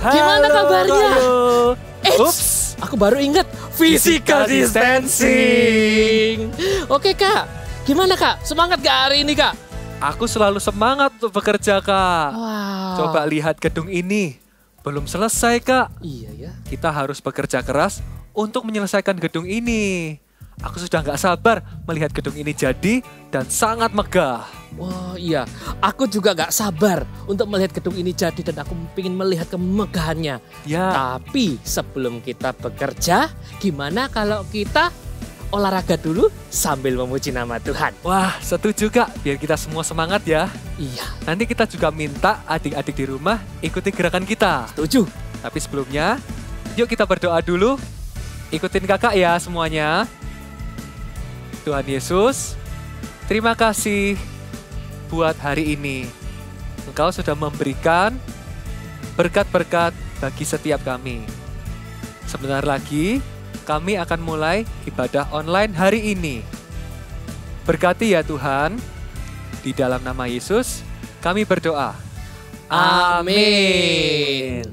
Gimana Halo, kabarnya? Ups, Aku baru ingat physical distancing. Oke Kak, gimana Kak? Semangat gak hari ini Kak? aku selalu semangat untuk bekerja, Kak. Wow. Coba lihat gedung ini. Belum selesai, Kak. Iya ya. Kita harus bekerja keras untuk menyelesaikan gedung ini. Aku sudah nggak sabar melihat gedung ini jadi dan sangat megah. Wah iya, aku juga gak sabar untuk melihat gedung ini jadi dan aku ingin melihat kemegahannya. Ya, Tapi sebelum kita bekerja, gimana kalau kita olahraga dulu sambil memuji nama Tuhan? wah setuju, Kak. Biar kita semua semangat ya. Iya, Nanti kita juga minta adik-adik di rumah ikuti gerakan kita. setuju. Tapi sebelumnya, yuk kita berdoa dulu. Ikutin kakak ya semuanya. Tuhan Yesus, terima kasih buat hari ini. Engkau sudah memberikan berkat-berkat bagi setiap kami. Sebentar lagi, kami akan mulai ibadah online hari ini. Berkati ya Tuhan, di dalam nama Yesus, kami berdoa. Amin.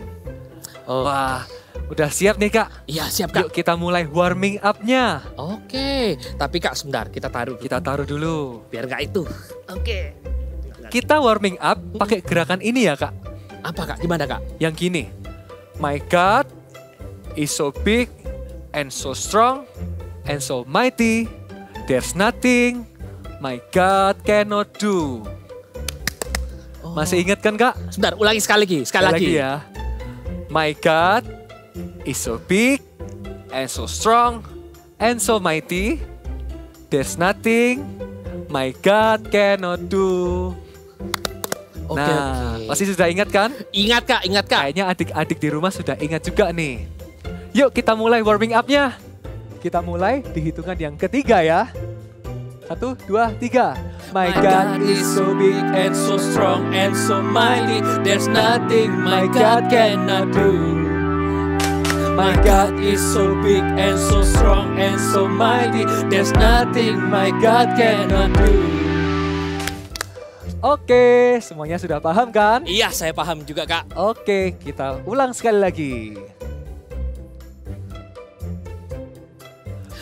Oh, Wah, udah siap nih Kak? iya siap Yuk Kak. kita mulai warming up-nya. Oke, tapi Kak sebentar kita taruh Kita taruh dulu. biar nggak itu. Oke. Kita warming up pakai gerakan ini ya Kak. Apa Kak? Gimana Kak? Yang gini. My God is so big and so strong and so mighty. There's nothing my God cannot do. Oh. Masih ingat kan Kak? Sebentar, ulangi sekali lagi. Sekali lagi. ya. My God is so big and so strong and so mighty. There's nothing my God cannot do. Oke, Nah, oke. pasti sudah ingat kan? Ingat Kak, ingat Kak. Kayaknya adik-adik di rumah sudah ingat juga nih. Yuk kita mulai warming up-nya. Kita mulai di hitungan yang ketiga ya. 1, 2, 3. My God is so big and so strong and so mighty. There's nothing my God cannot do. My God is so big and so strong and so mighty. There's nothing my God cannot do. Oke, semuanya sudah paham kan? Iya, saya paham juga Kak. Oke, kita ulang sekali lagi.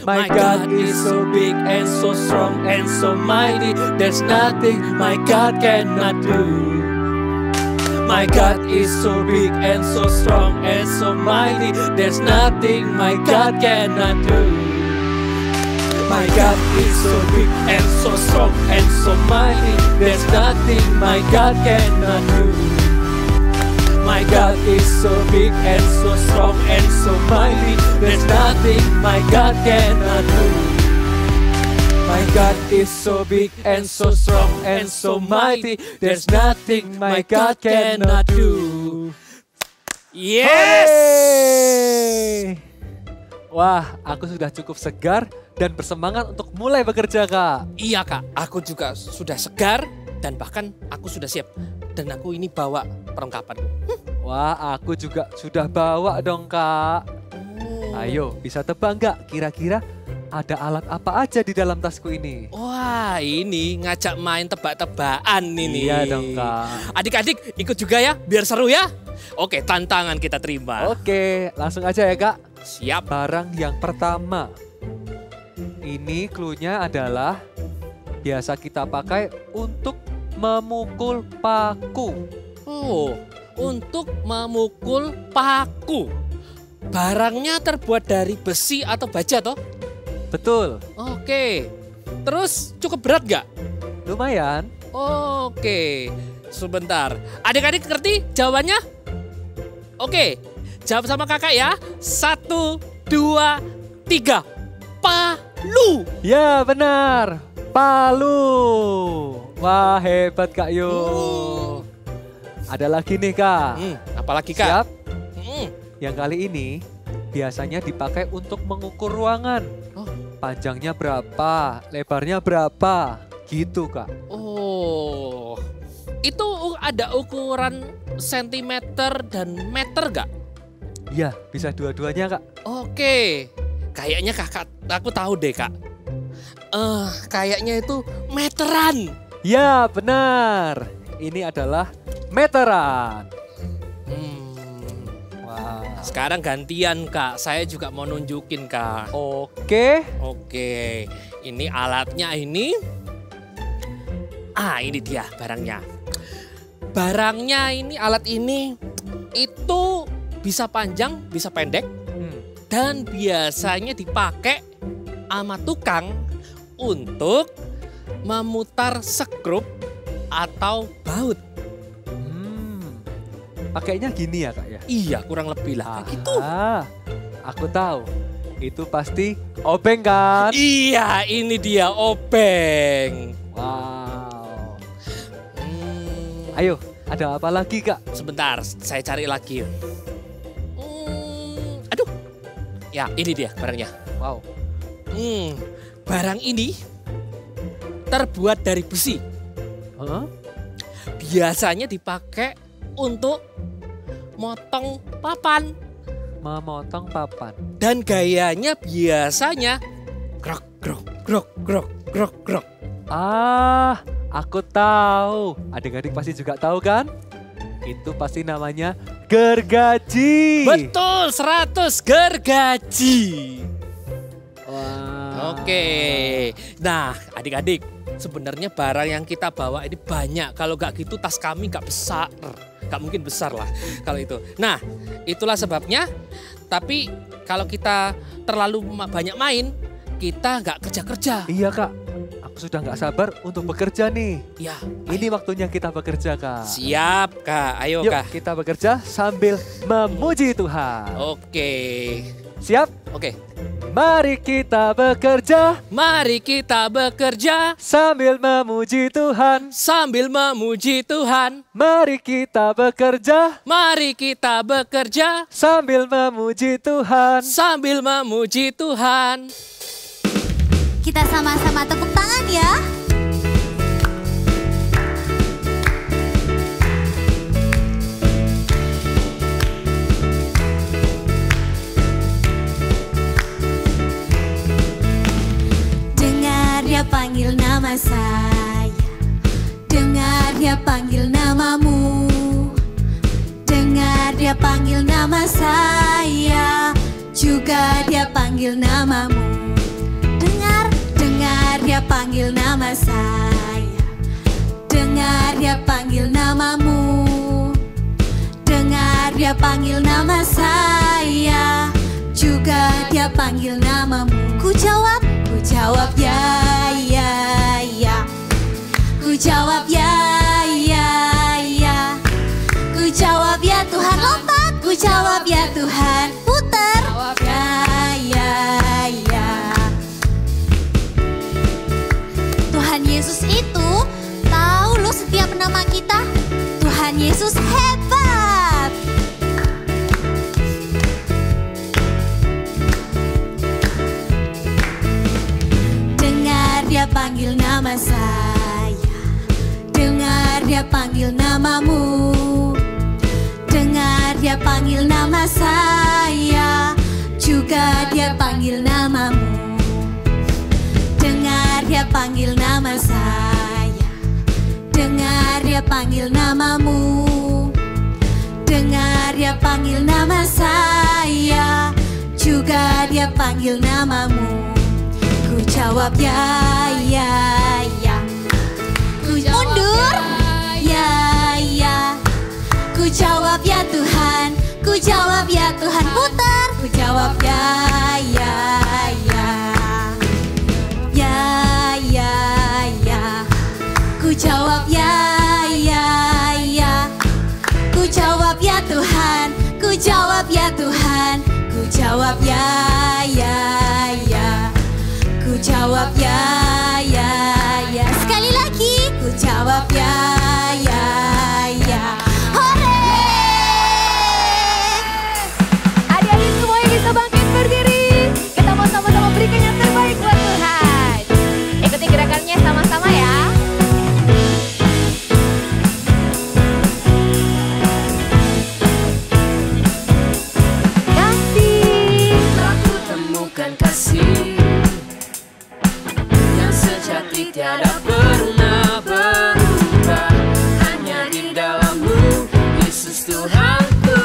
My God is so big and so strong and so mighty. There's nothing my God cannot do. My God is so big and so strong and so mighty. There's nothing my God cannot do. My God is so big and so strong and so mighty. There's nothing my God cannot do. My God is so big and so strong and so mighty. There's nothing my God cannot do. My God is so big and so strong and so mighty. There's nothing my God cannot do. Yes! Hey! Wah, aku sudah cukup segar dan bersemangat untuk mulai bekerja, Kak. Iya Kak, aku juga sudah segar dan bahkan aku sudah siap. Dan aku ini bawa perlengkapan. Wah, aku juga sudah bawa dong, Kak. Ayo, bisa tebak nggak kira-kira ada alat apa aja di dalam tasku ini? Wah, ini ngajak main tebak-tebakan ini. Iya dong, Kak. Adik-adik ikut juga ya, biar seru ya. Oke, tantangan kita terima. Oke, langsung aja ya, Kak. Siap. Barang yang pertama. Ini clue-nya adalah biasa kita pakai untuk memukul paku. Oh, untuk memukul paku. Barangnya terbuat dari besi atau baja toh? Betul, Oke. Terus cukup berat gak? lumayan. Oke. Sebentar. Adik-adik ngerti jawabannya? Oke. Jawab sama kakak ya. 1, 2, 3. Palu. Ya, benar. Palu. Wah, hebat Kak Yo. Ada lagi nih, Kak. Apalagi kak? Siap? Hmm. Yang kali ini biasanya dipakai untuk mengukur ruangan. Oh. Panjangnya berapa, lebarnya berapa, gitu Kak. Oh. Itu ada ukuran sentimeter dan meter gak? Iya, bisa dua-duanya Kak. Oke. Kayaknya kakak, aku tahu deh kak. Kayaknya itu meteran. Ya, benar. Ini adalah meteran. Sekarang gantian Kak, saya juga mau nunjukin Kak. Oke. Oke, ini alatnya ini. Ini dia barangnya. Barangnya ini, alat ini itu bisa panjang, bisa pendek. Dan biasanya dipakai sama tukang untuk memutar sekrup atau baut. Pakainya gini ya Kak ya? Iya, kurang lebih lah kayak gitu. Aku tahu. Itu pasti obeng kan? Iya, ini dia obeng. Wow. Ayo, ada apa lagi Kak? Sebentar, saya cari lagi. Aduh. Ya, ini dia barangnya. Wow. Barang ini terbuat dari besi. Biasanya dipakai untuk motong papan. Memotong papan. Dan gayanya biasanya grok grok grok grok grok grok. Aku tahu. Adik-adik pasti juga tahu kan? Itu pasti namanya gergaji. Betul, 100 gergaji. Wah. Oke. Nah, adik-adik, sebenarnya barang yang kita bawa ini banyak. Kalau nggak gitu tas kami nggak besar. Nggak mungkin besar lah kalau itu. Nah, itulah sebabnya. Tapi kalau kita terlalu banyak main, kita nggak kerja-kerja. Iya Kak, aku sudah nggak sabar untuk bekerja nih. Ya, ini waktunya kita bekerja Kak. Siap Kak, ayo Yuk, Kak. kita bekerja sambil memuji Tuhan. Oke. Siap? Oke. Mari kita bekerja. Mari kita bekerja sambil memuji Tuhan. Sambil memuji Tuhan. Mari kita bekerja. Mari kita bekerja sambil memuji Tuhan. Sambil memuji Tuhan. Kita sama-sama tepuk tangan ya. Dia panggil nama saya, dengar dia panggil namamu, dengar dia panggil nama saya, juga dia panggil namamu. Dengar dia panggil nama saya, dengar dia panggil namamu, dengar dia panggil nama saya, juga dia panggil namamu. Ku jawab ya, ya, ya. Ku jawab ya, ya, ya. Ku jawab ya Tuhan, lompat. Ku jawab ya Tuhan, putar. Ya, ya, ya. Tuhan Yesus itu tahu loh setiap nama kita. Tuhan Yesus hebat. Dia panggil nama saya, dengar dia panggil namamu, dengar dia panggil nama saya, juga dia panggil namamu. Dengar dia panggil nama saya, dengar dia panggil namamu, dengar dia panggil nama saya, juga dia panggil namamu. Ku jawab ya, ya, ya. Ku mundur, ya, ya. Ku jawab ya Tuhan, ku jawab ya Tuhan, putar. Ku jawab ya, ya, ya. Ya, ya, ya. Ku jawab ya, ya, ya. Ku jawab ya Tuhan, ku jawab ya Tuhan, ku jawab ya, ya, ya. Ku jawab ya, ya, ya. Sekali lagi, ku jawab ya, ya, ya. Hore! Adik-adik semuanya bisa bangkit berdiri. Kita mau sama-sama berikan yang terbaik buat Tuhan. Ikuti gerakannya sama-sama ya. Kasih, aku temukan kasih yang sejati tiada pernah berubah, hanya di dalammu Yesus Tuhanku.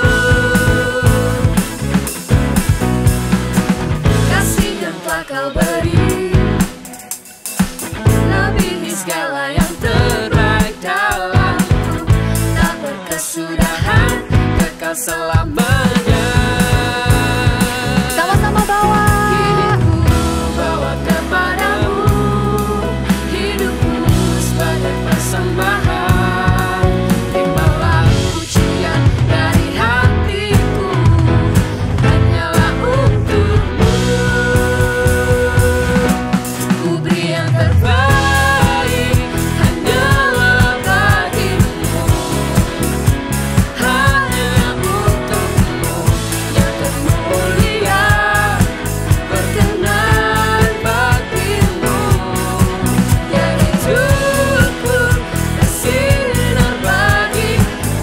telah kau beri, lebihi segala yang terbaik dalamku, tak berkesudahan, kekal selamanya. Sama-sama bawa. Hidupku bawa kepadamu, hidupku sebagai persembahan, terimalah pujian dari hatiku, hanyalah untukmu. Ku beri yang terbaik, hanyalah bagimu, hanya untukmu yang termulia, berkenan bagimu. Ya hidupku bersinar bagi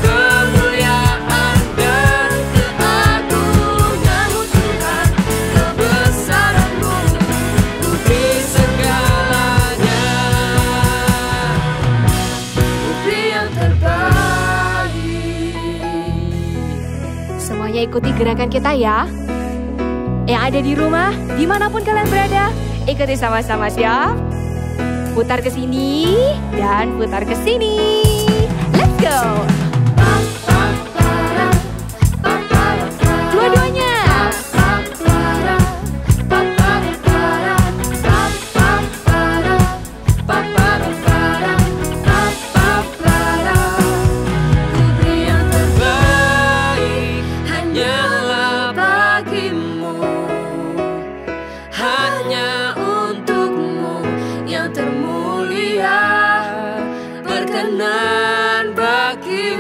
kemuliaan dan keagungan-Mu Tuhan, kebesaran-Mu, ku beri segalanya, ku beri yang terbaik. Semuanya ikuti gerakan kita ya. Yang ada di rumah, dimanapun kalian berada, ikuti sama-sama siap. Putar ke sini dan putar ke sini. Let's go. Dua-duanya. Ku beri yang terbaik, hanyalah bagimu, hanya untukmu yang termulia, berkenan bagimu.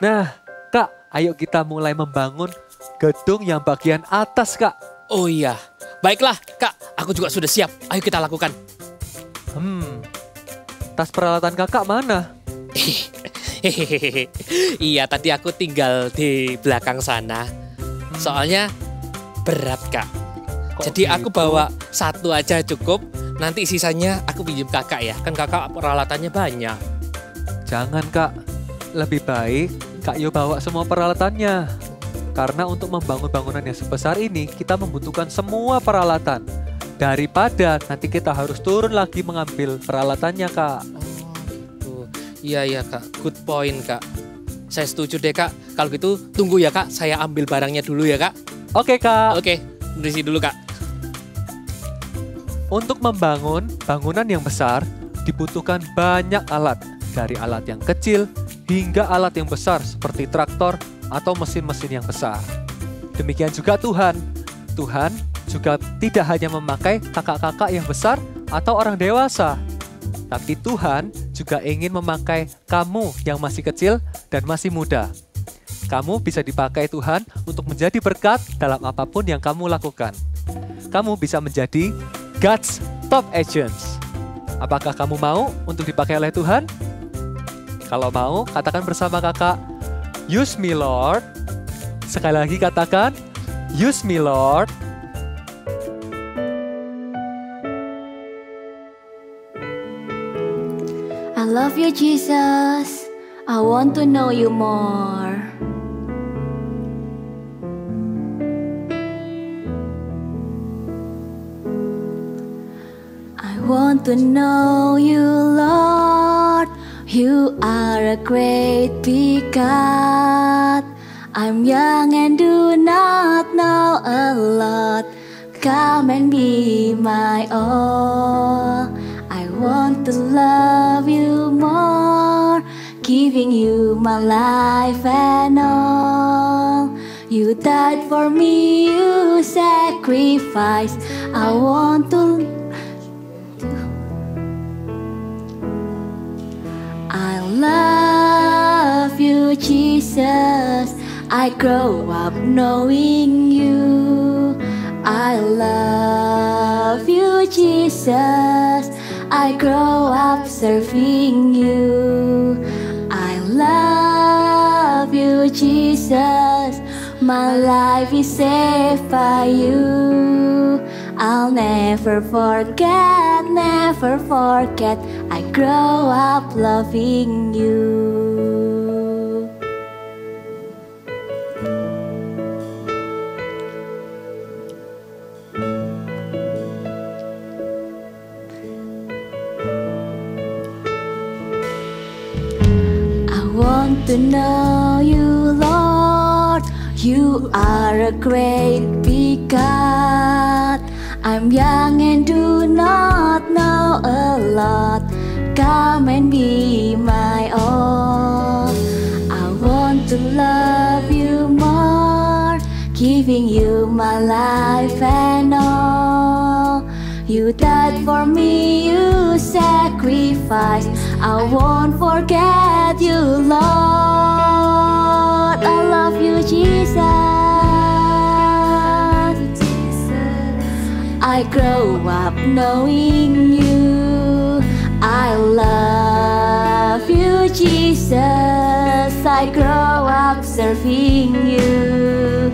Nah, Kak, ayo kita mulai membangun gedung yang bagian atas, Kak. Oh iya, baiklah Kak, aku juga sudah siap. Ayo kita lakukan. Tas peralatan Kakak mana? Iya, tadi aku tinggal di belakang sana. Soalnya berat Kak. Jadi aku gitu? bawa satu aja cukup. Nanti sisanya aku pinjam Kakak ya. Kan Kakak peralatannya banyak. Jangan, Kak. Lebih baik Kak Yo bawa semua peralatannya. Karena untuk membangun bangunan yang sebesar ini, kita membutuhkan semua peralatan. Daripada nanti kita harus turun lagi mengambil peralatannya, Kak. Tuh. Iya Kak, good point Kak. Saya setuju deh Kak. Kalau gitu tunggu ya Kak, saya ambil barangnya dulu ya Kak. Oke, Kak. Oke, berisi dulu Kak. Untuk membangun bangunan yang besar, dibutuhkan banyak alat. Dari alat yang kecil hingga alat yang besar seperti traktor atau mesin-mesin yang besar. Demikian juga Tuhan. Tuhan juga tidak hanya memakai kakak-kakak yang besar atau orang dewasa. Tapi Tuhan juga ingin memakai kamu yang masih kecil dan masih muda. Kamu bisa dipakai Tuhan untuk menjadi berkat dalam apapun yang kamu lakukan. Kamu bisa menjadi God's top agents. Apakah kamu mau untuk dipakai oleh Tuhan? Kalau mau, katakan bersama kakak, use me Lord. Sekali lagi katakan, use me Lord. I love you, Jesus. I want to know you more. I want to know you, Lord. You are a great big God. I'm young and do not know a lot. Come and be my all. I want to love you more, giving you my life and all. You died for me, you sacrificed. I want to I love you, Jesus. I grow up knowing you. I love you, Jesus. I grow up serving you. I love you, Jesus. My life is saved by you. I'll never forget, never forget. I grow up loving you. I want to know you, Lord. You are a great big God. I'm young and do not know a lot. Come and be my all. I want to love you more, giving you my life and all. You died for me, you sacrificed. I won't forget you, Lord. I love you, Jesus. I grow up knowing you. I love you, Jesus. I grow up serving you.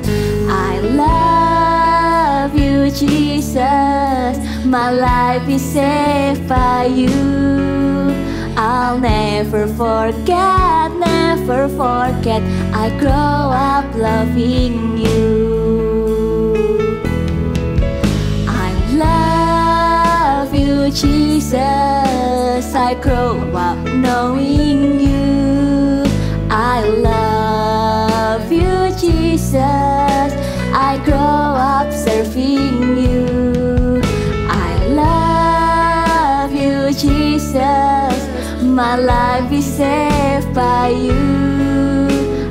I love you, Jesus. My life is saved by you. I'll never forget, never forget. I grow up loving you. Jesus, I grow up knowing you. I love you, Jesus. I grow up serving you. I love you, Jesus. My life is saved by you.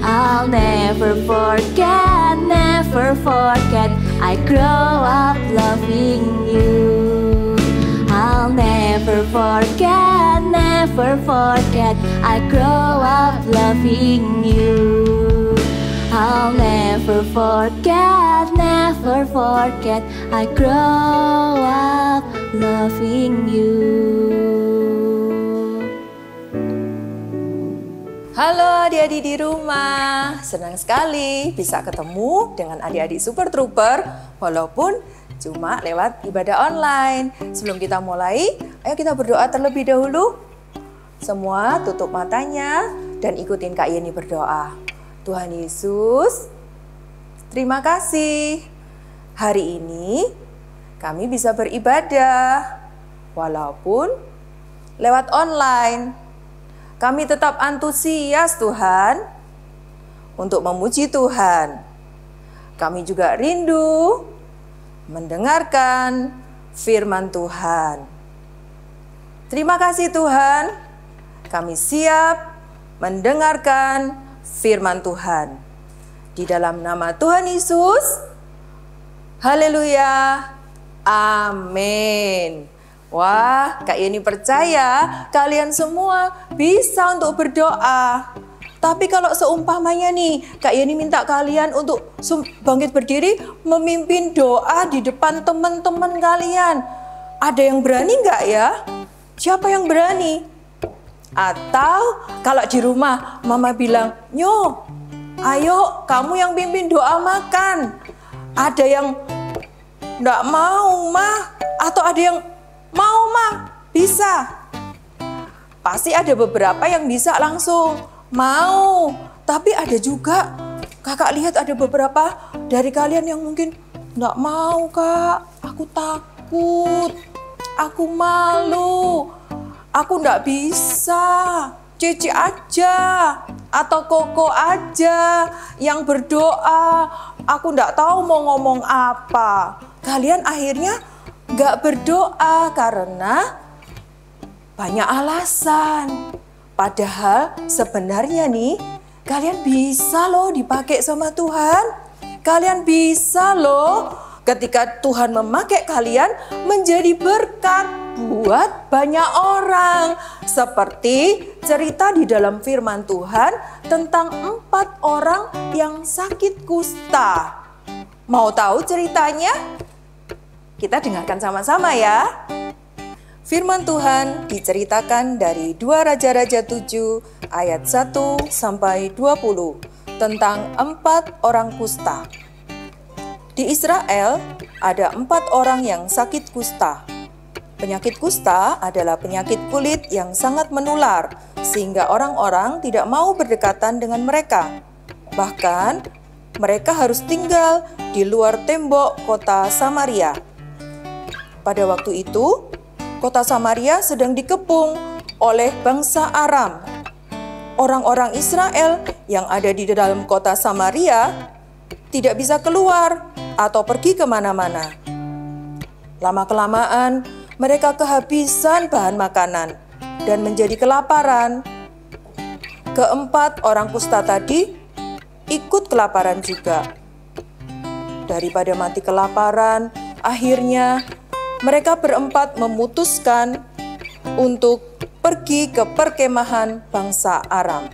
I'll never forget, never forget. I grow up loving you. I'll never forget, never never forget I grow up loving you. I'll never forget I grow up loving you. Halo adik-adik di rumah, senang sekali bisa ketemu dengan adik-adik Super Trooper walaupun cuma lewat ibadah online. Sebelum kita mulai, ayo kita berdoa terlebih dahulu. Semua tutup matanya dan ikutin Kak Yeni berdoa. Tuhan Yesus, terima kasih. Hari ini kami bisa beribadah walaupun lewat online. Kami tetap antusias Tuhan untuk memuji Tuhan. Kami juga rindu mendengarkan firman Tuhan. Terima kasih Tuhan, kami siap mendengarkan firman Tuhan. Di dalam nama Tuhan Yesus, haleluya, amin. Wah, Kak Yeni percaya kalian semua bisa untuk berdoa. Tapi kalau seumpamanya nih, Kak Yeni minta kalian untuk bangkit berdiri memimpin doa di depan teman-teman kalian. Ada yang berani nggak ya? Siapa yang berani? Atau kalau di rumah Mama bilang, "Nyo, ayo kamu yang pimpin doa makan." Ada yang nggak mau mah, atau ada yang mau mah, bisa. Pasti ada beberapa yang bisa langsung mau. Tapi ada juga, kakak lihat ada beberapa dari kalian yang mungkin nggak mau Kak. Aku takut, aku malu, aku nggak bisa. Cici aja atau Koko aja yang berdoa. Aku nggak tahu mau ngomong apa. Kalian akhirnya nggak berdoa karena banyak alasan. Padahal sebenarnya nih, kalian bisa loh dipakai sama Tuhan. Kalian bisa loh ketika Tuhan memakai kalian menjadi berkat buat banyak orang. Seperti cerita di dalam firman Tuhan tentang 4 orang yang sakit kusta. Mau tahu ceritanya? Kita dengarkan sama-sama ya. Firman Tuhan diceritakan dari 2 Raja-Raja 7 ayat 1 sampai 20 tentang 4 orang kusta. Di Israel ada 4 orang yang sakit kusta. Penyakit kusta adalah penyakit kulit yang sangat menular sehingga orang-orang tidak mau berdekatan dengan mereka. Bahkan mereka harus tinggal di luar tembok kota Samaria. Pada waktu itu, kota Samaria sedang dikepung oleh bangsa Aram. Orang-orang Israel yang ada di dalam kota Samaria tidak bisa keluar atau pergi kemana-mana. Lama-kelamaan, mereka kehabisan bahan makanan dan menjadi kelaparan. Keempat orang kusta tadi ikut kelaparan juga. Daripada mati kelaparan, akhirnya mereka berempat memutuskan untuk pergi ke perkemahan bangsa Aram.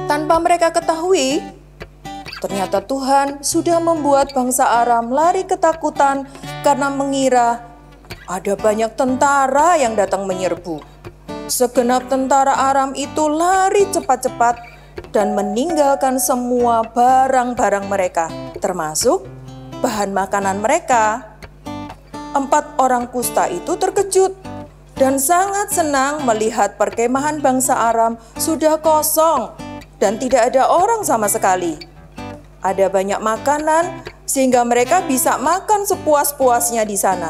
Tanpa mereka ketahui, ternyata Tuhan sudah membuat bangsa Aram lari ketakutan karena mengira ada banyak tentara yang datang menyerbu. Segenap tentara Aram itu lari cepat-cepat dan meninggalkan semua barang-barang mereka, termasuk bahan makanan mereka. 4 orang kusta itu terkejut dan sangat senang melihat perkemahan bangsa Aram sudah kosong dan tidak ada orang sama sekali. Ada banyak makanan sehingga mereka bisa makan sepuas-puasnya di sana.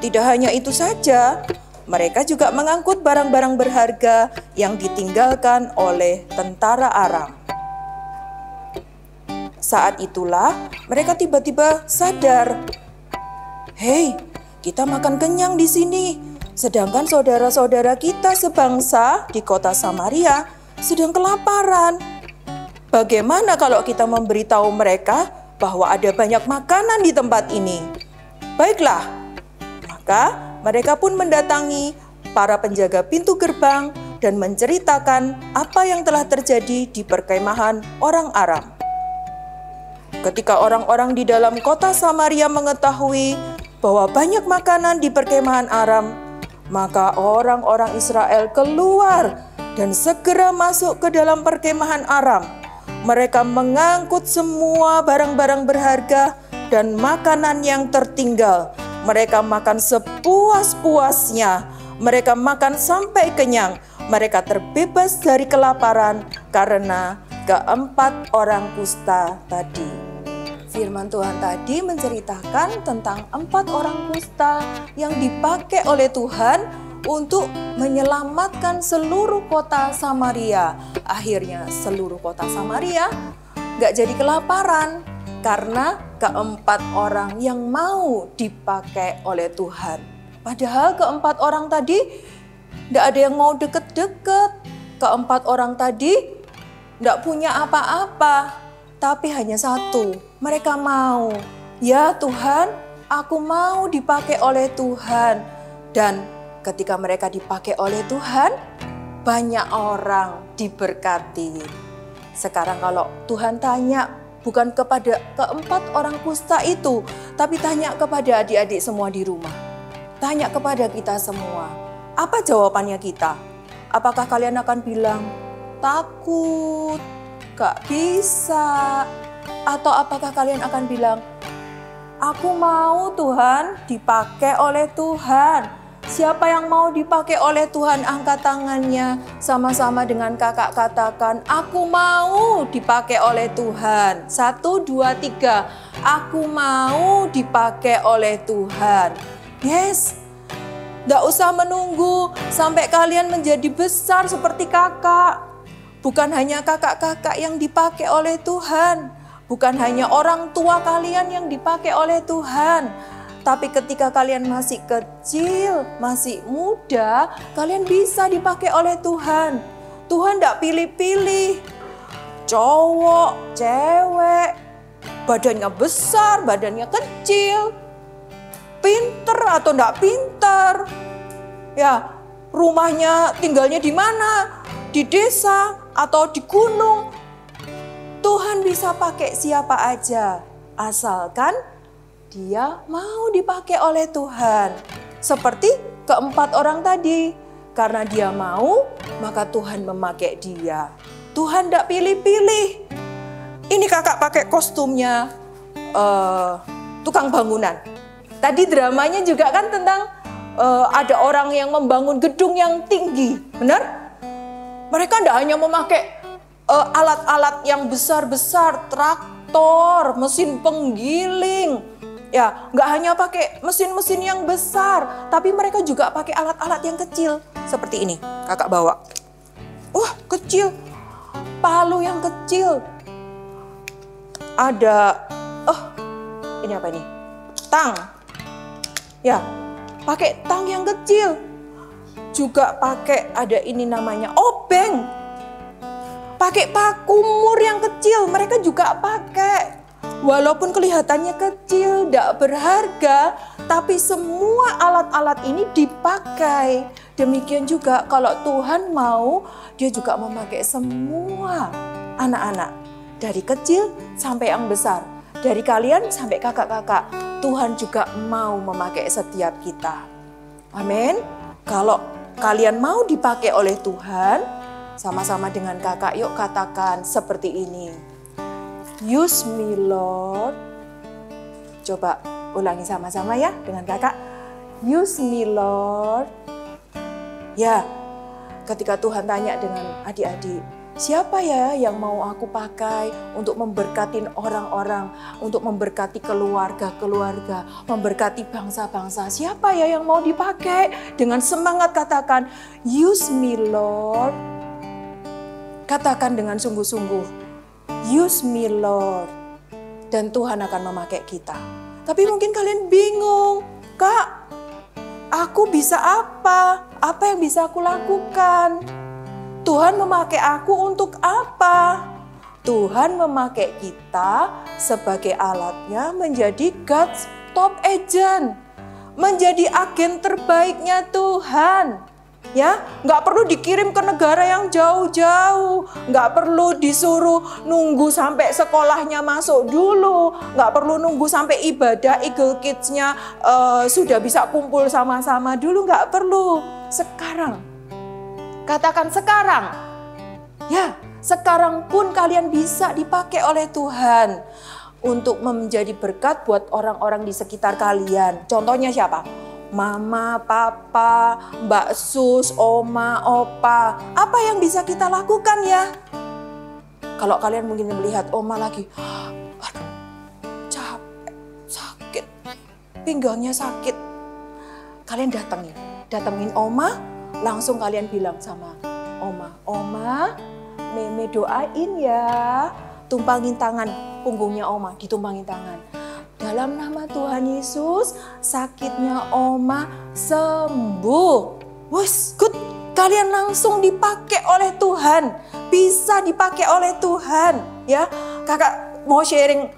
Tidak hanya itu saja, mereka juga mengangkut barang-barang berharga yang ditinggalkan oleh tentara Aram. Saat itulah mereka tiba-tiba sadar, "Hei, kita makan kenyang di sini, sedangkan saudara-saudara kita sebangsa di kota Samaria sedang kelaparan. Bagaimana kalau kita memberitahu mereka bahwa ada banyak makanan di tempat ini?" Baiklah, maka mereka pun mendatangi para penjaga pintu gerbang dan menceritakan apa yang telah terjadi di perkemahan orang Aram. Ketika orang-orang di dalam kota Samaria mengetahui bahwa banyak makanan di perkemahan Aram, maka orang-orang Israel keluar dan segera masuk ke dalam perkemahan Aram. Mereka mengangkut semua barang-barang berharga dan makanan yang tertinggal. Mereka makan sepuas-puasnya. Mereka makan sampai kenyang. Mereka terbebas dari kelaparan karena keempat orang kusta tadi. Firman Tuhan tadi menceritakan tentang 4 orang kusta yang dipakai oleh Tuhan untuk menyelamatkan seluruh kota Samaria. Akhirnya seluruh kota Samaria gak jadi kelaparan karena keempat orang yang mau dipakai oleh Tuhan. Padahal keempat orang tadi gak ada yang mau deket-deket. Keempat orang tadi gak punya apa-apa, tapi hanya satu, mereka mau. Ya Tuhan, aku mau dipakai oleh Tuhan. Dan ketika mereka dipakai oleh Tuhan, banyak orang diberkati. Sekarang kalau Tuhan tanya, bukan kepada keempat orang kusta itu, tapi tanya kepada adik-adik semua di rumah. Tanya kepada kita semua. Apa jawabannya kita? Apakah kalian akan bilang, takut, gak bisa? Atau apakah kalian akan bilang, aku mau Tuhan, dipakai oleh Tuhan. Siapa yang mau dipakai oleh Tuhan, angkat tangannya. Sama-sama dengan kakak katakan, aku mau dipakai oleh Tuhan. 1, 2, 3. Aku mau dipakai oleh Tuhan. Yes. Nggak usah menunggu sampai kalian menjadi besar seperti kakak. Bukan hanya kakak-kakak yang dipakai oleh Tuhan. Bukan hanya orang tua kalian yang dipakai oleh Tuhan. Tapi ketika kalian masih kecil, masih muda, kalian bisa dipakai oleh Tuhan. Tuhan tidak pilih-pilih. Cowok, cewek, badannya besar, badannya kecil, pinter atau tidak pinter. Ya, rumahnya tinggalnya di mana? Di desa atau di gunung. Tuhan bisa pakai siapa aja, asalkan dia mau dipakai oleh Tuhan. Seperti keempat orang tadi. Karena dia mau, maka Tuhan memakai dia. Tuhan tidak pilih-pilih. Ini kakak pakai kostumnya tukang bangunan. Tadi dramanya juga kan tentang ada orang yang membangun gedung yang tinggi. Benar? Mereka tidak hanya memakai alat-alat yang besar-besar, traktor, mesin penggiling. Ya, nggak hanya pakai mesin-mesin yang besar, tapi mereka juga pakai alat-alat yang kecil. Seperti ini, kakak bawa. Wah, kecil. Palu yang kecil. Ada, ini apa ini? Tang. Ya, pakai tang yang kecil. Juga pakai, ada ini namanya obeng. Pakai pakumur yang kecil, mereka juga pakai. Walaupun kelihatannya kecil, tidak berharga, tapi semua alat-alat ini dipakai. Demikian juga kalau Tuhan mau, dia juga memakai semua anak-anak. Dari kecil sampai yang besar. Dari kalian sampai kakak-kakak. Tuhan juga mau memakai setiap kita. Amin. Kalau kalian mau dipakai oleh Tuhan, sama-sama dengan kakak, yuk katakan seperti ini. Use me, Lord. Coba ulangi sama-sama ya dengan kakak. Use me, Lord. Ya, ketika Tuhan tanya dengan adik-adik, siapa ya yang mau aku pakai untuk memberkati orang-orang, untuk memberkati keluarga-keluarga, memberkati bangsa-bangsa. Siapa ya yang mau dipakai? Dengan semangat katakan, use me, Lord. Katakan dengan sungguh-sungguh. Use me, Lord. Dan Tuhan akan memakai kita. Tapi mungkin kalian bingung. Kak, aku bisa apa? Apa yang bisa aku lakukan? Tuhan memakai aku untuk apa? Tuhan memakai kita sebagai alatnya menjadi God's top agent. Menjadi agen terbaiknya Tuhan. Ya, nggak perlu dikirim ke negara yang jauh-jauh, nggak perlu disuruh nunggu sampai sekolahnya masuk dulu, nggak perlu nunggu sampai ibadah Eagle Kids-nya sudah bisa kumpul sama-sama dulu, nggak perlu. Sekarang, katakan sekarang, ya sekarang pun kalian bisa dipakai oleh Tuhan untuk menjadi berkat buat orang-orang di sekitar kalian. Contohnya siapa? Mama, papa, Mbak Sus, oma, opa. Apa yang bisa kita lakukan ya? Kalau kalian mungkin melihat oma lagi, aduh, capek, sakit, pinggangnya sakit. Kalian datengin oma, langsung kalian bilang sama oma, oma, Meme doain ya. Tumpangin tangan punggungnya oma, ditumpangin tangan. Dalam nama Tuhan Yesus, sakitnya oma sembuh. Wes, good. Kalian langsung dipakai oleh Tuhan. Bisa dipakai oleh Tuhan. Ya, kakak mau sharing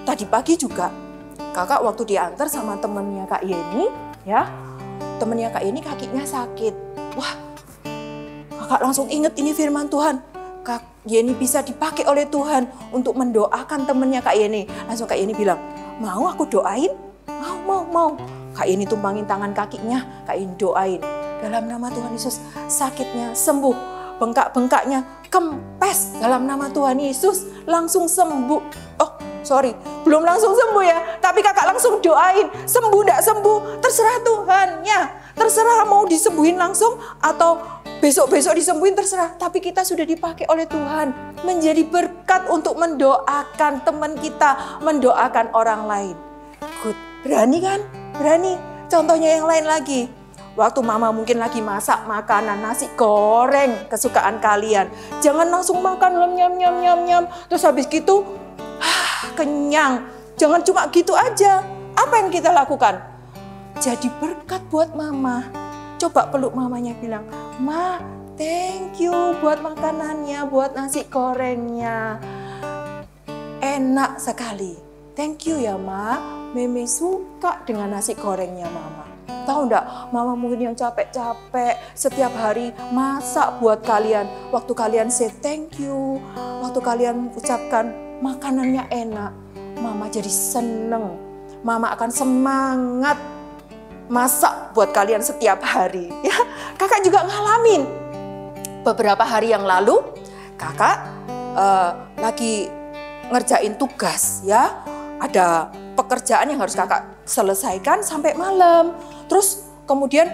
tadi pagi juga. Kakak waktu diantar sama temennya Kak Yeni, ya. Temennya Kak Yeni kakinya sakit. Wah, kakak langsung inget ini firman Tuhan. Kak Yeni bisa dipakai oleh Tuhan untuk mendoakan temennya Kak Yeni. Langsung Kak Yeni bilang, mau aku doain? Mau. Kak Yeni tumpangin tangan kakinya, Kak Yeni doain. Dalam nama Tuhan Yesus, sakitnya sembuh. Bengkak-bengkaknya kempes dalam nama Tuhan Yesus. Langsung sembuh. Oh, sorry, belum langsung sembuh ya. Tapi kakak langsung doain. Sembuh gak sembuh, terserah Tuhan ya. Terserah mau disembuhin langsung atau besok-besok disembuhin, terserah. Tapi kita sudah dipakai oleh Tuhan. Menjadi berkat untuk mendoakan teman kita, mendoakan orang lain. Good. Berani kan? Berani. Contohnya yang lain lagi. Waktu mama mungkin lagi masak makanan nasi goreng kesukaan kalian. Jangan langsung makan nyam. Terus habis gitu, kenyang. Jangan cuma gitu aja. Apa yang kita lakukan? Jadi berkat buat mama. Coba peluk mamanya bilang, Ma, thank you buat makanannya, buat nasi gorengnya. Enak sekali. Thank you ya, Ma. Meme suka dengan nasi gorengnya mama. Tahu enggak, mama mungkin yang capek-capek setiap hari masak buat kalian. Waktu kalian say thank you, waktu kalian ucapkan makanannya enak, mama jadi seneng. Mama akan semangat masak buat kalian setiap hari. Ya, kakak juga ngalamin. Beberapa hari yang lalu, kakak lagi ngerjain tugas ya. Ada pekerjaan yang harus kakak selesaikan sampai malam. Terus kemudian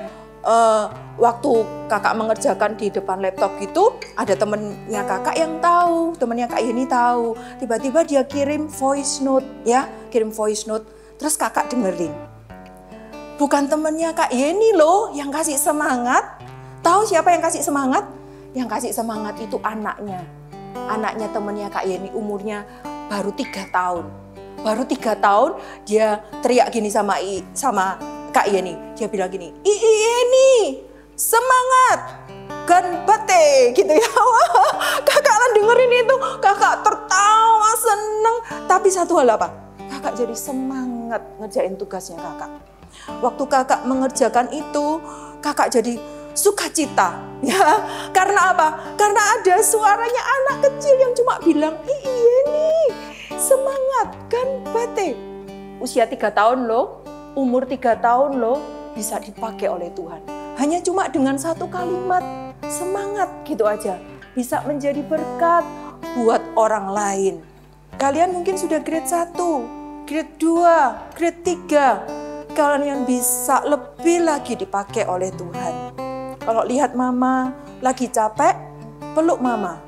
waktu kakak mengerjakan di depan laptop gitu, ada temennya kakak yang tahu, temennya Kak Yeni tahu. Tiba-tiba dia kirim voice note ya, kirim voice note. Terus kakak dengerin. Bukan temennya Kak Yeni loh yang kasih semangat. Tahu siapa yang kasih semangat? Yang kasih semangat itu anaknya. Anaknya temennya Kak Yeni umurnya baru 3 tahun. Baru 3 tahun dia teriak gini sama Kak Yeni. Dia bilang gini, Yeni semangat, ganbate gitu ya. Kakak lah dengerin itu, kakak tertawa seneng. Tapi satu hal apa? Kakak jadi semangat ngerjain tugasnya kakak. Waktu kakak mengerjakan itu, kakak jadi sukacita. Ya, karena apa? Karena ada suaranya anak kecil yang cuma bilang, Yeni semangat, ganbate. Usia 3 tahun loh, umur 3 tahun loh, bisa dipakai oleh Tuhan. Hanya cuma dengan satu kalimat, semangat gitu aja. Bisa menjadi berkat buat orang lain. Kalian mungkin sudah grade 1, grade 2, grade 3. Kalian bisa lebih lagi dipakai oleh Tuhan. Kalau lihat mama lagi capek, peluk mama.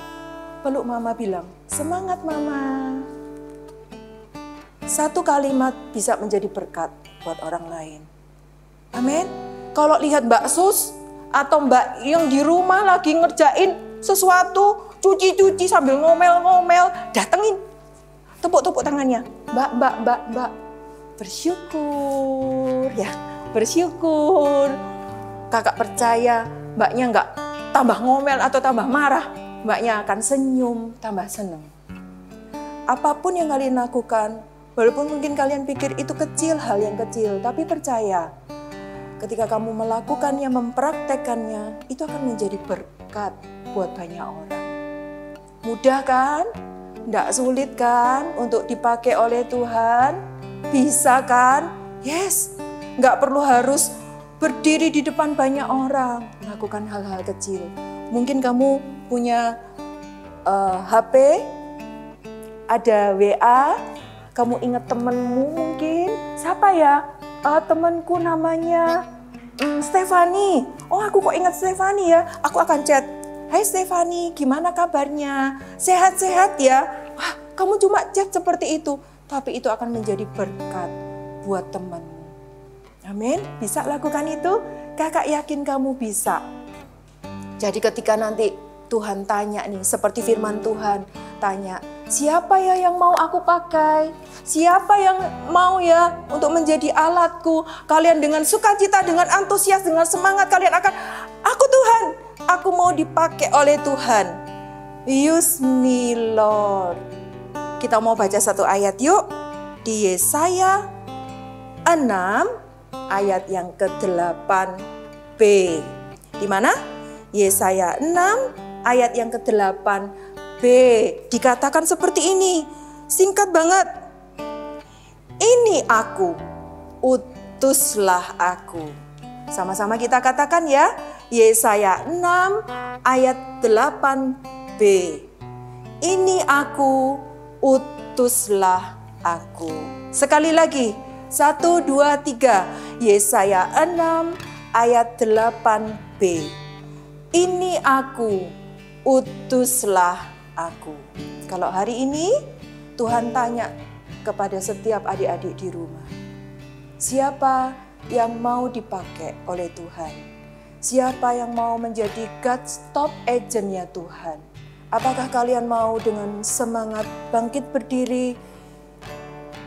Peluk mama bilang, semangat mama. Satu kalimat bisa menjadi berkat buat orang lain. Amin. Kalau lihat Mbak Sus atau Mbak yang di rumah lagi ngerjain sesuatu, cuci-cuci sambil ngomel-ngomel, datengin. Tepuk-tepuk tangannya. Mbak. Bersyukur ya, bersyukur. Kakak percaya mbaknya nggak tambah ngomel atau tambah marah. Mbaknya akan senyum, tambah seneng. Apapun yang kalian lakukan, walaupun mungkin kalian pikir itu kecil, hal yang kecil, tapi percaya, ketika kamu melakukannya, mempraktekannya, itu akan menjadi berkat buat banyak orang. Mudah kan? Nggak sulit kan untuk dipakai oleh Tuhan? Bisa kan? Yes, nggak perlu harus berdiri di depan banyak orang, melakukan hal-hal kecil. Mungkin kamu punya HP, ada WA, kamu ingat temenmu mungkin, siapa ya? Temanku namanya Stefani. Oh, aku kok ingat Stefani ya? Aku akan chat. Hai Stefani, gimana kabarnya? Sehat-sehat ya? Wah, kamu cuma chat seperti itu, tapi itu akan menjadi berkat buat temanmu. Amin. Bisa lakukan itu? Kakak yakin kamu bisa. Jadi ketika nanti Tuhan tanya nih, seperti firman Tuhan tanya, siapa ya yang mau aku pakai? Siapa yang mau ya untuk menjadi alatku? Kalian dengan sukacita, dengan antusias, dengan semangat kalian akan, aku Tuhan, aku mau dipakai oleh Tuhan. Use me Lord. Kita mau baca satu ayat yuk. Di Yesaya 6 ayat yang ke-8b. Di mana? Yesaya 6 ayat yang ke-8b. Dikatakan seperti ini. Singkat banget. Ini aku, utuslah aku. Sama-sama kita katakan ya. Yesaya 6 ayat 8b. Ini aku, utuslah aku. Sekali lagi. 1, 2, 3. Yesaya 6 ayat 8b. Ini aku, utuslah aku. Kalau hari ini Tuhan tanya kepada setiap adik-adik di rumah, siapa yang mau dipakai oleh Tuhan? Siapa yang mau menjadi God's top agent-nya Tuhan? Apakah kalian mau dengan semangat bangkit berdiri?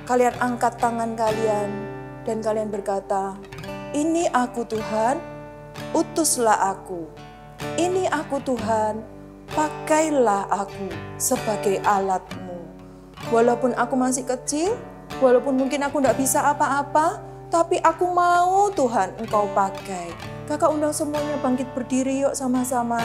Kalian angkat tangan kalian dan kalian berkata, ini aku Tuhan, utuslah aku. Ini aku Tuhan, pakailah aku sebagai alatmu. Walaupun aku masih kecil, walaupun mungkin aku tidak bisa apa-apa, tapi aku mau Tuhan Engkau pakai. Kakak undang semuanya bangkit berdiri yuk sama-sama.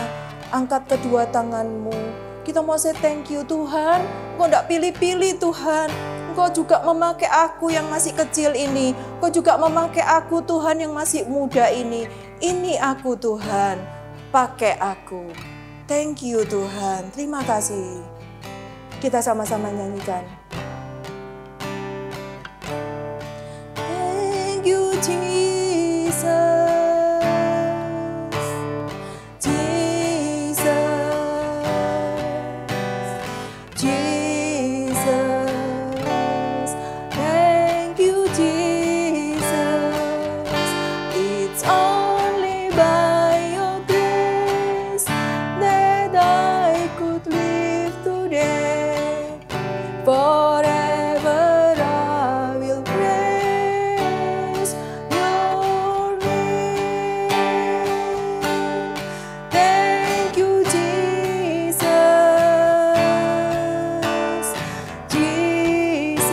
Angkat kedua tanganmu. Kita mau say thank you Tuhan. Engkau tidak pilih-pilih Tuhan. Engkau juga memakai aku yang masih kecil ini. Engkau juga memakai aku Tuhan yang masih muda ini. Ini aku Tuhan, pakai aku. Thank you Tuhan, terima kasih. Kita sama-sama nyanyikan. Thank you Jesus, Jesus, Jesus. Thank you Jesus. It's only by your grace that I could live today. Forever I will praise your name. Thank you, Jesus, Jesus,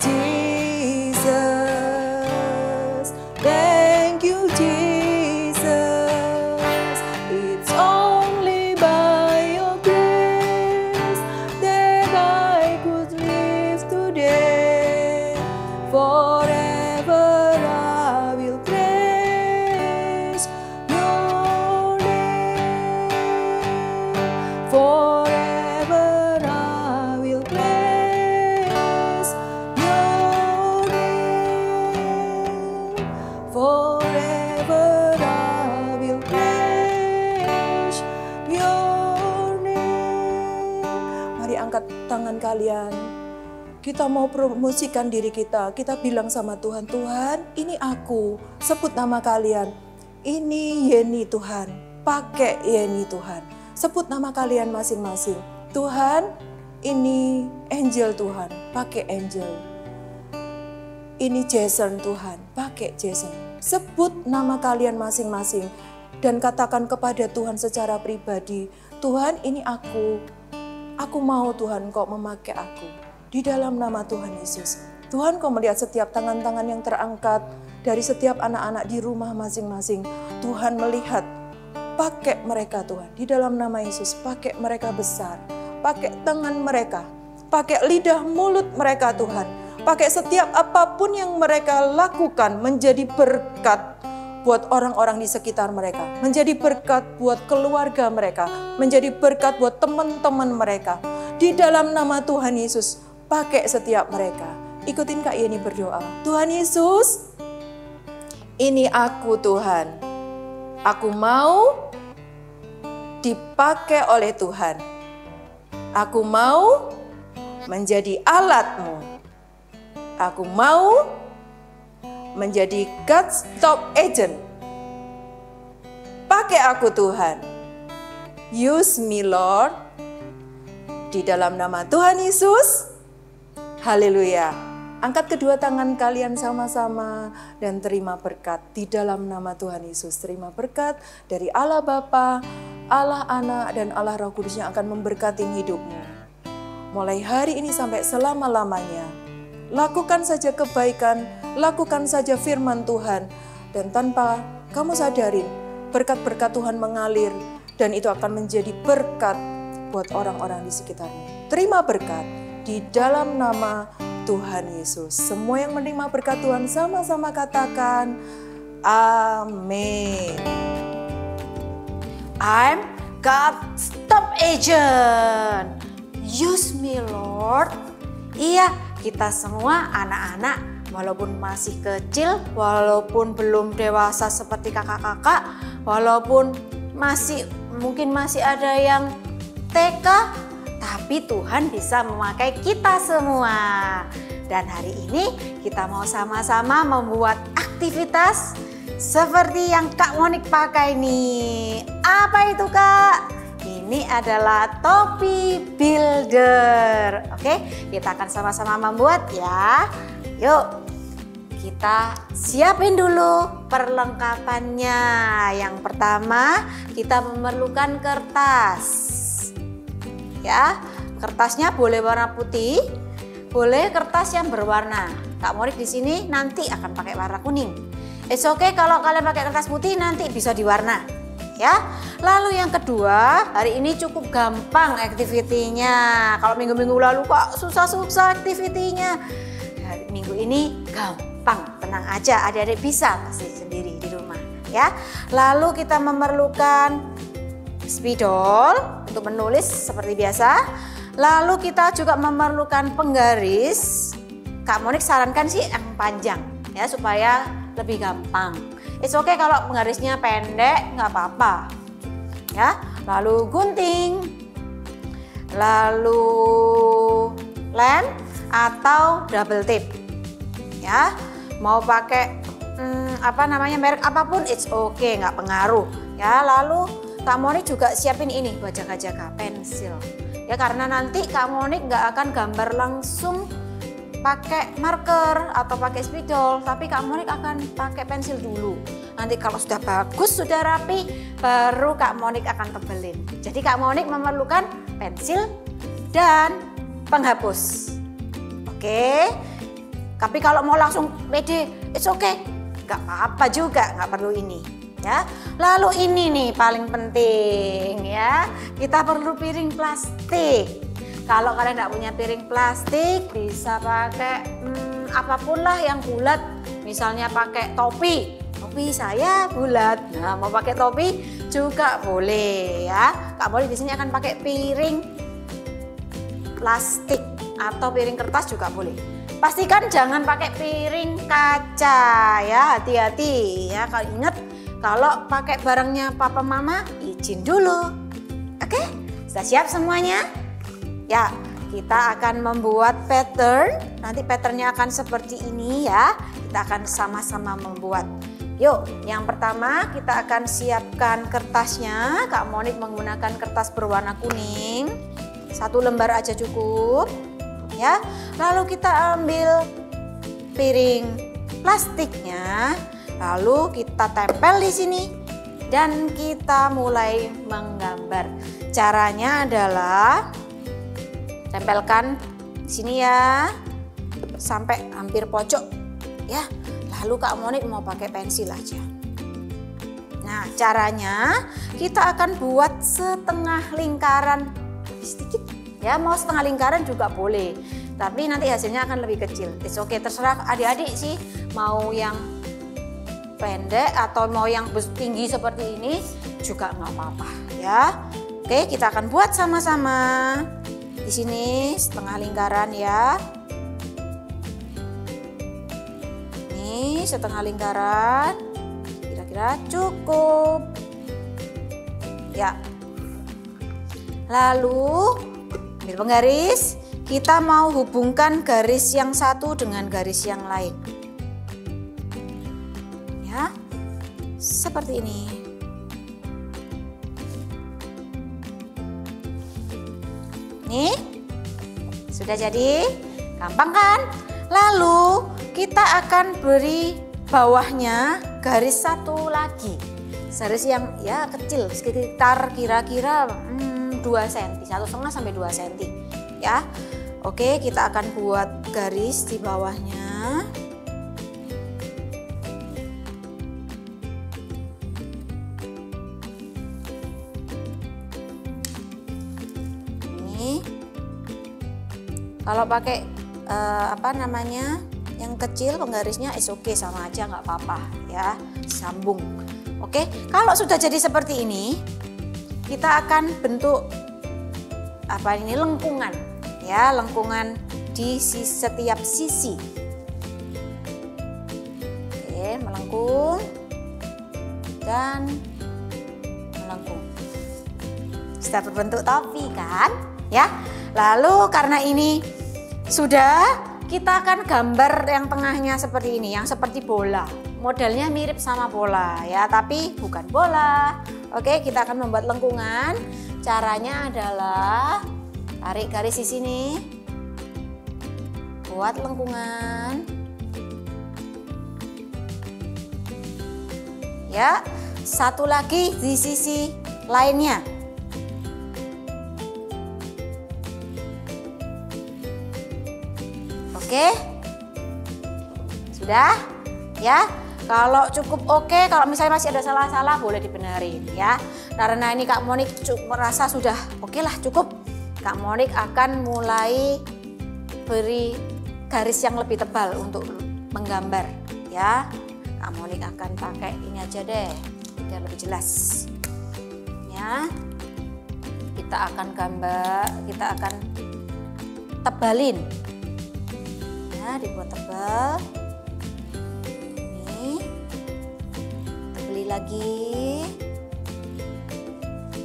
Jesus. Thank you, Jesus. It's only by your grace that I could live today. Forever I will praise your name. Forever I will praise your name. Forever I will praise your name. Mari angkat tangan kalian. Kita mau promosikan diri kita. Kita bilang sama Tuhan, Tuhan ini aku. Sebut nama kalian. Ini Yeni Tuhan. Pakai Yeni Tuhan. Sebut nama kalian masing-masing. Tuhan ini Angel Tuhan. Pakai Angel. Ini Jason Tuhan. Pakai Jason. Sebut nama kalian masing-masing. Dan katakan kepada Tuhan secara pribadi. Tuhan ini aku. Aku mau Tuhan Kau memakai aku. Di dalam nama Tuhan Yesus. Tuhan, Kau melihat setiap tangan-tangan yang terangkat dari setiap anak-anak di rumah masing-masing. Tuhan melihat, pakai mereka Tuhan. Di dalam nama Yesus, pakai mereka besar. Pakai tangan mereka, pakai lidah mulut mereka Tuhan. Pakai setiap apapun yang mereka lakukan menjadi berkat buat orang-orang di sekitar mereka. Menjadi berkat buat keluarga mereka. Menjadi berkat buat teman-teman mereka. Di dalam nama Tuhan Yesus, pakai setiap mereka. Ikutin Kak Yeni berdoa. Tuhan Yesus, ini aku Tuhan. Aku mau dipakai oleh Tuhan. Aku mau menjadi alat-Mu. Aku mau menjadi God's top agent. Pakai aku Tuhan. Use me Lord. Di dalam nama Tuhan Yesus. Haleluya. Angkat kedua tangan kalian sama-sama dan terima berkat di dalam nama Tuhan Yesus. Terima berkat dari Allah Bapa, Allah Anak, dan Allah Roh Kudus yang akan memberkati hidupmu. Mulai hari ini sampai selama-lamanya. Lakukan saja kebaikan, lakukan saja firman Tuhan. Dan tanpa kamu sadarin, berkat-berkat Tuhan mengalir. Dan itu akan menjadi berkat buat orang-orang di sekitarmu. Terima berkat di dalam nama Tuhan Yesus. Semua yang menerima berkat Tuhan sama-sama katakan amin. I'm God's top agent. Use me Lord. Iya, kita semua anak-anak walaupun masih kecil, walaupun belum dewasa seperti kakak-kakak, walaupun mungkin masih ada yang TK, tapi Tuhan bisa memakai kita semua. Dan hari ini kita mau sama-sama membuat aktivitas seperti yang Kak Monik pakai nih. Apa itu Kak? Ini adalah topi builder. Oke, kita akan sama-sama membuat ya. Yuk, kita siapin dulu perlengkapannya. Yang pertama, kita memerlukan kertas. Ya, kertasnya boleh warna putih, boleh kertas yang berwarna. Kak Monik di sini nanti akan pakai warna kuning. It's okay kalau kalian pakai kertas putih nanti bisa diwarna. Ya, lalu yang kedua, hari ini cukup gampang aktivitinya. Kalau minggu-minggu lalu kok susah-susah aktivitinya. Hari minggu ini gampang, tenang aja, adik-adik bisa pasti sendiri di rumah. Ya, lalu kita memerlukan spidol untuk menulis seperti biasa. Lalu kita juga memerlukan penggaris. Kak Monik sarankan sih yang panjang ya supaya lebih gampang. It's okay kalau penggarisnya pendek, nggak apa-apa. Ya, lalu gunting, lalu lem atau double tip. Ya, mau pakai merek apapun, it's okay, nggak pengaruh. Ya, lalu Kak Monik juga siapin ini buat jaga-jaga pensil. Ya, karena nanti Kak Monik nggak akan gambar langsung pakai marker atau pakai spidol, tapi Kak Monik akan pakai pensil dulu. Nanti kalau sudah bagus, sudah rapi, baru Kak Monik akan tebelin. Jadi Kak Monik memerlukan pensil dan penghapus. Oke. Tapi kalau mau langsung pede, it's okay. Nggak apa-apa juga, nggak perlu ini. Ya, lalu ini nih paling penting ya, kita perlu piring plastik. Kalau kalian nggak punya piring plastik, bisa pakai apapun lah yang bulat. Misalnya pakai topi saya bulat. Nah, mau pakai topi juga boleh ya. Kak Monik di sini akan pakai piring plastik atau piring kertas juga boleh. Pastikan jangan pakai piring kaca ya, hati-hati ya. Kalau ingat, kalau pakai barangnya papa mama, izin dulu. Oke, sudah siap semuanya? Ya, kita akan membuat pattern. Nanti patternnya akan seperti ini ya. Kita akan sama-sama membuat. Yuk, yang pertama kita akan siapkan kertasnya. Kak Monik menggunakan kertas berwarna kuning. 1 lembar aja cukup. Ya, lalu kita ambil piring plastiknya. Lalu kita tempel di sini dan kita mulai menggambar. Caranya adalah tempelkan di sini ya. sampai hampir pojok ya. Lalu Kak Monik mau pakai pensil aja. Nah, caranya kita akan buat setengah lingkaran sedikit ya, mau setengah lingkaran juga boleh. Tapi nanti hasilnya akan lebih kecil. It's okay, terserah adik-adik sih mau yang pendek atau mau yang tinggi seperti ini juga nggak apa-apa ya. Oke, kita akan buat sama-sama. Di sini setengah lingkaran ya. Ini setengah lingkaran. Kira-kira cukup. Ya. Lalu ambil penggaris. Kita mau hubungkan garis yang satu dengan garis yang lain. Ya. Seperti ini. Nih, sudah jadi, gampang kan? Lalu kita akan beri bawahnya garis satu lagi, garis yang ya kecil, sekitar kira-kira 2 cm, 1,5 sampai 2 cm ya. Oke, kita akan buat garis di bawahnya. Kalau pakai yang kecil penggarisnya is oke, sama aja nggak apa-apa ya, sambung. Oke, kalau sudah jadi seperti ini, kita akan bentuk lengkungan ya, lengkungan di setiap sisi. Oke, melengkung dan melengkung. Sudah berbentuk topi kan ya. Lalu karena ini sudah, kita akan gambar yang tengahnya seperti ini, yang seperti bola. Modelnya mirip sama bola ya, tapi bukan bola. Oke, kita akan membuat lengkungan. Caranya adalah tarik garis di sini. Buat lengkungan. Ya, satu lagi di sisi lainnya. Oke, sudah ya. Kalau cukup oke, kalau misalnya masih ada salah-salah boleh dibenerin ya. Karena ini Kak Monik merasa sudah oke lah, cukup. Kak Monik akan mulai beri garis yang lebih tebal untuk menggambar ya. Kak Monik akan pakai ini aja deh biar lebih jelas ya. Kita akan gambar, kita akan tebalin. Dibuat tebal. Ini tebali lagi.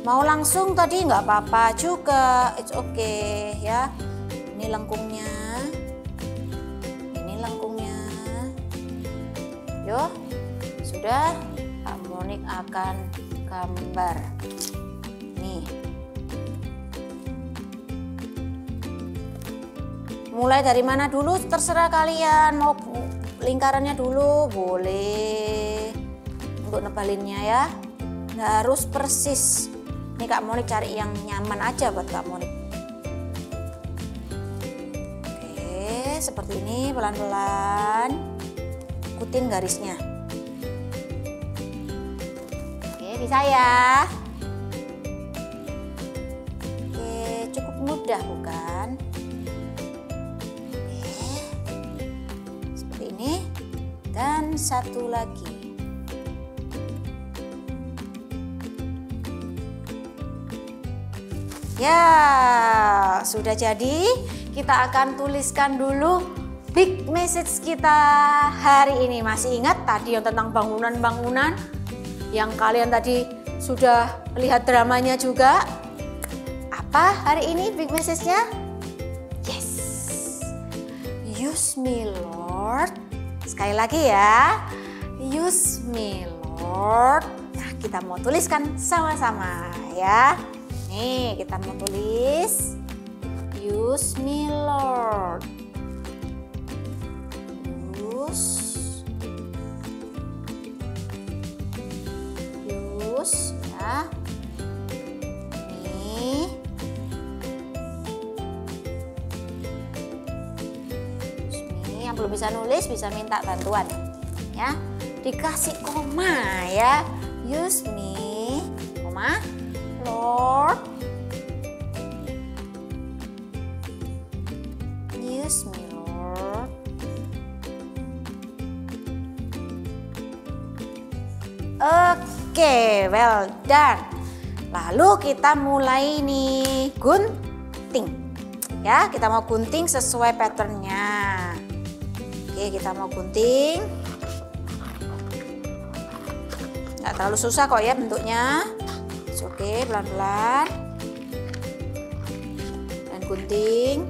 Mau langsung tadi nggak apa-apa juga, it's okay ya. Ini lengkungnya, ini lengkungnya. Yo, sudah. Kak Monik akan gambar. Nih. Mulai dari mana dulu terserah kalian, mau lingkarannya dulu boleh. Untuk nebalinnya ya, nggak harus persis. Ini Kak Monik cari yang nyaman aja buat Kak Monik. Oke, seperti ini pelan-pelan. Ikutin garisnya. Oke, bisa ya. Oke, cukup mudah bukan? Dan satu lagi. Ya, sudah jadi. Kita akan tuliskan dulu big message kita hari ini. Masih ingat tadi yang tentang bangunan-bangunan? Yang kalian tadi sudah lihat dramanya juga? Apa hari ini big message-nya? Yes. Use me, Lord. Sekali lagi ya, use me, Lord. Nah, kita mau tuliskan sama-sama ya. Nih, kita mau tulis use me, Lord. Use ya. Nih. Use me, yang belum bisa nulis bisa minta bantuan ya. Dikasih koma ya. Use me, koma, Lord. Use me, Lord. Oke, well done. Lalu kita mulai nih gunting. Ya, kita mau gunting sesuai patternnya. Oke, kita mau gunting. Nggak terlalu susah kok ya bentuknya. Oke, pelan-pelan. Dan gunting.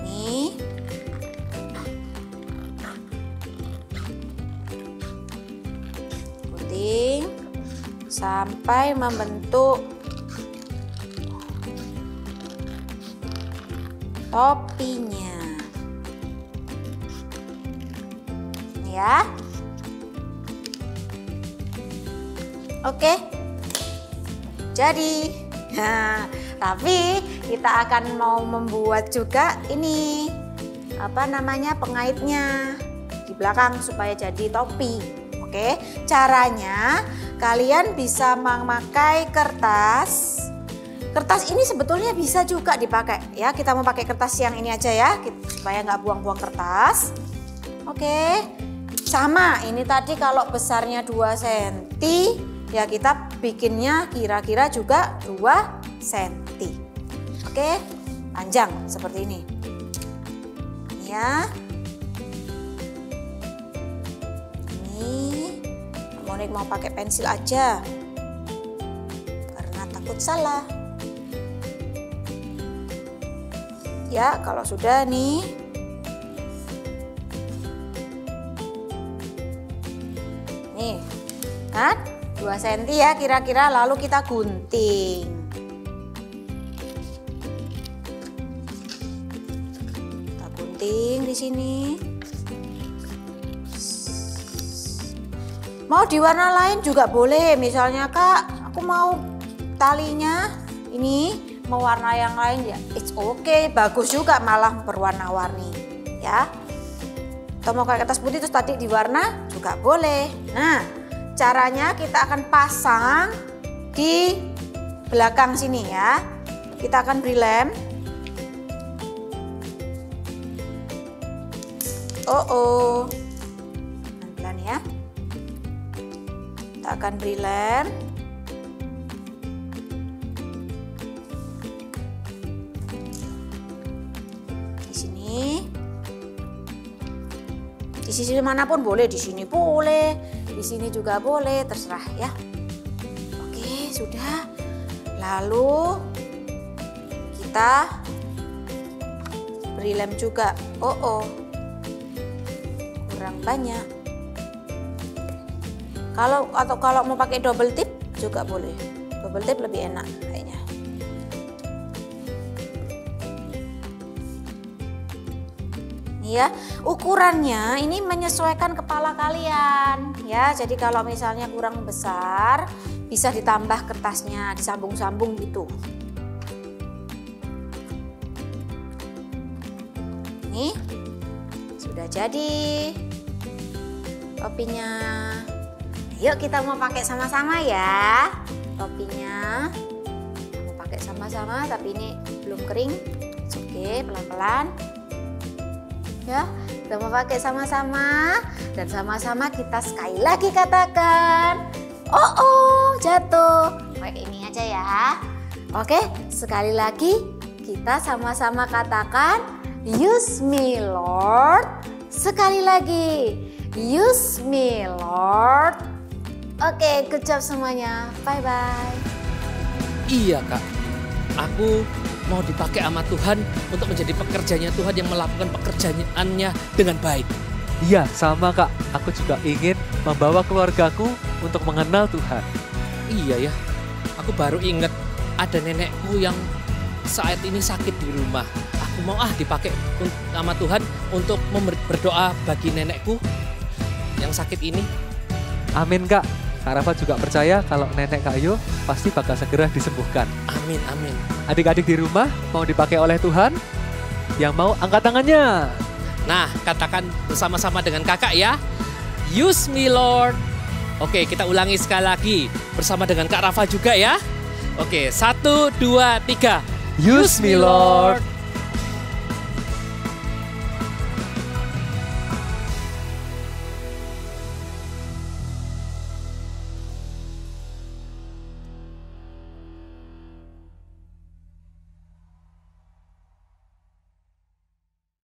Nih. Gunting sampai membentuk topinya. Ya. Oke. Jadi, nah, tapi kita akan mau membuat juga ini apa namanya pengaitnya di belakang supaya jadi topi. Oke. Caranya kalian bisa memakai kertas. Kertas ini sebetulnya bisa juga dipakai ya. Kita mau pakai kertas yang ini aja ya supaya nggak buang-buang kertas. Oke. Sama, ini tadi kalau besarnya 2 cm, ya kita bikinnya kira-kira juga 2 cm. Oke, panjang seperti ini. Ya. Ini, Monik mau pakai pensil aja, karena takut salah. Ya, kalau sudah nih. Nih, kan 2 cm ya kira-kira, lalu kita gunting. Kita gunting di sini. Mau di warna lain juga boleh, misalnya Kak, aku mau talinya ini mau warna yang lain ya, it's okay, bagus juga malah berwarna-warni ya. Atau mau pakai kertas putih terus tadi diwarna juga boleh. Nah, caranya kita akan pasang di belakang sini ya. Kita akan beri lem. Pelan-pelan ya. Kita akan beri lem. Di sini. Di sisi manapun boleh, di sini boleh, di sini juga boleh, terserah ya. Oke, sudah. Lalu kita beri lem juga. Kurang banyak. Kalau mau pakai double tip juga boleh. Double tip lebih enak kayaknya. Ya, ukurannya ini menyesuaikan kepala kalian ya. Jadi kalau misalnya kurang besar bisa ditambah kertasnya, disambung-sambung gitu. Nih, sudah jadi topinya. Yuk kita mau pakai sama-sama ya topinya. Mau pakai sama-sama tapi ini belum kering. Oke, pelan-pelan. Ya, kita mau pakai sama-sama dan sama-sama kita sekali lagi katakan jatuh. Pakai ini aja ya. Oke, sekali lagi kita sama-sama katakan use me Lord. Sekali lagi use me Lord. Oke, good job semuanya. Bye bye. Iya Kak, aku mau dipakai sama Tuhan untuk menjadi pekerjanya Tuhan yang melakukan pekerjaannya dengan baik. Iya, sama Kak. Aku juga ingin membawa keluargaku untuk mengenal Tuhan. Iya ya, aku baru ingat ada nenekku yang saat ini sakit di rumah. Aku mau dipakai sama Tuhan untuk berdoa bagi nenekku yang sakit ini. Amin Kak. Kak Rafa juga percaya kalau nenek Kak Yo pasti bakal segera disembuhkan. Amin. Amin, amin. Adik-adik di rumah mau dipakai oleh Tuhan? Yang mau angkat tangannya. Nah, katakan bersama-sama dengan kakak ya. Use me Lord. Oke, kita ulangi sekali lagi bersama dengan Kak Rafa juga ya. Oke, 1, 2, 3. Use me Lord.